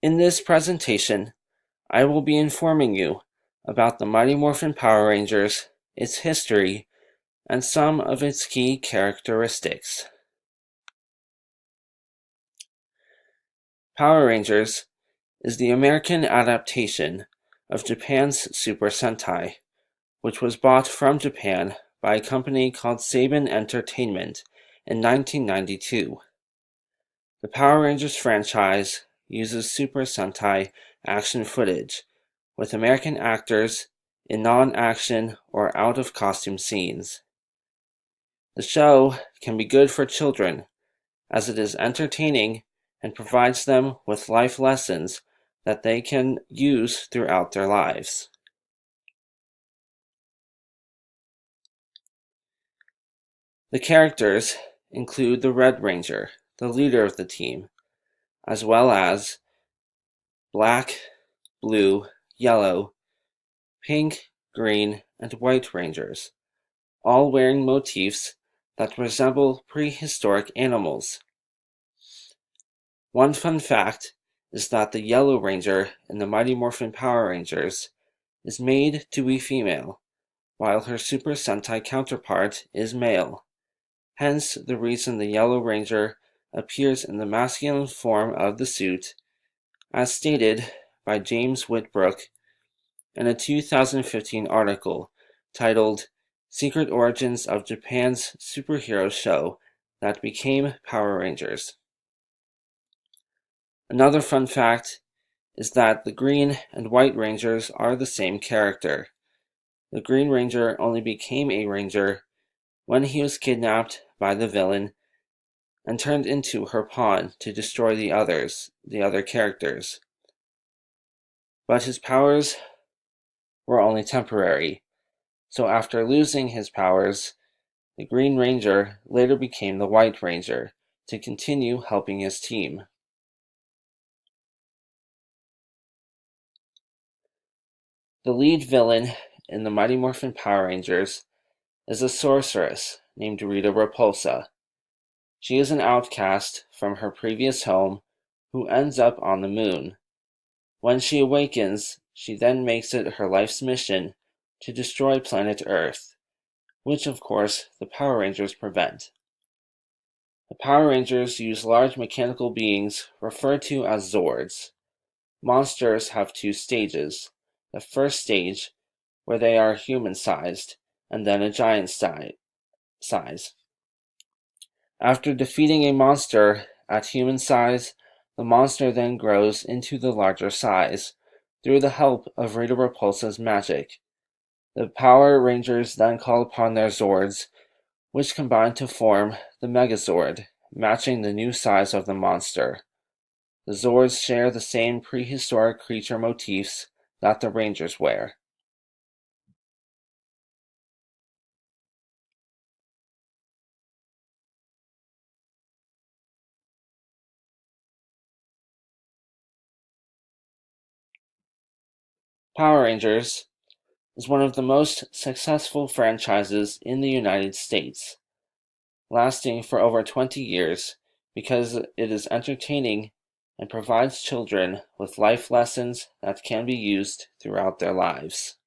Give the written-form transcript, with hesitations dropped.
In this presentation, I will be informing you about the Mighty Morphin Power Rangers, its history, and some of its key characteristics. Power Rangers is the American adaptation of Japan's Super Sentai, which was bought from Japan by a company called Saban Entertainment in 1992. The Power Rangers franchise uses Super Sentai action footage, with American actors in non-action or out-of-costume scenes. The show can be good for children, as it is entertaining and provides them with life lessons that they can use throughout their lives. The characters include the Red Ranger, the leader of the team, as well as Black, Blue, Yellow, Pink, Green, and White Rangers, all wearing motifs that resemble prehistoric animals. One fun fact is that the Yellow Ranger in the Mighty Morphin Power Rangers is made to be female, while her Super Sentai counterpart is male. Hence the reason the Yellow Ranger appears in the masculine form of the suit, as stated by James Whitbrook in a 2015 article titled Secret Origins of Japan's Superhero Show That Became Power Rangers. Another fun fact is that the Green and White Rangers are the same character. The Green Ranger only became a Ranger when he was kidnapped by the villain and turned into her pawn to destroy the other characters. But his powers were only temporary, so after losing his powers, the Green Ranger later became the White Ranger to continue helping his team. The lead villain in the Mighty Morphin Power Rangers is a sorceress named Rita Repulsa. She is an outcast from her previous home who ends up on the moon. When she awakens, she then makes it her life's mission to destroy planet Earth, which of course the Power Rangers prevent. The Power Rangers use large mechanical beings referred to as Zords. Monsters have two stages. The first stage, where they are human-sized, and then a giant size. After defeating a monster at human size, the monster then grows into the larger size through the help of Rita Repulsa's magic. The Power Rangers then call upon their Zords, which combine to form the Megazord, matching the new size of the monster. The Zords share the same prehistoric creature motifs that the Rangers wear. Power Rangers is one of the most successful franchises in the United States, lasting for over 20 years because it is entertaining and provides children with life lessons that can be used throughout their lives.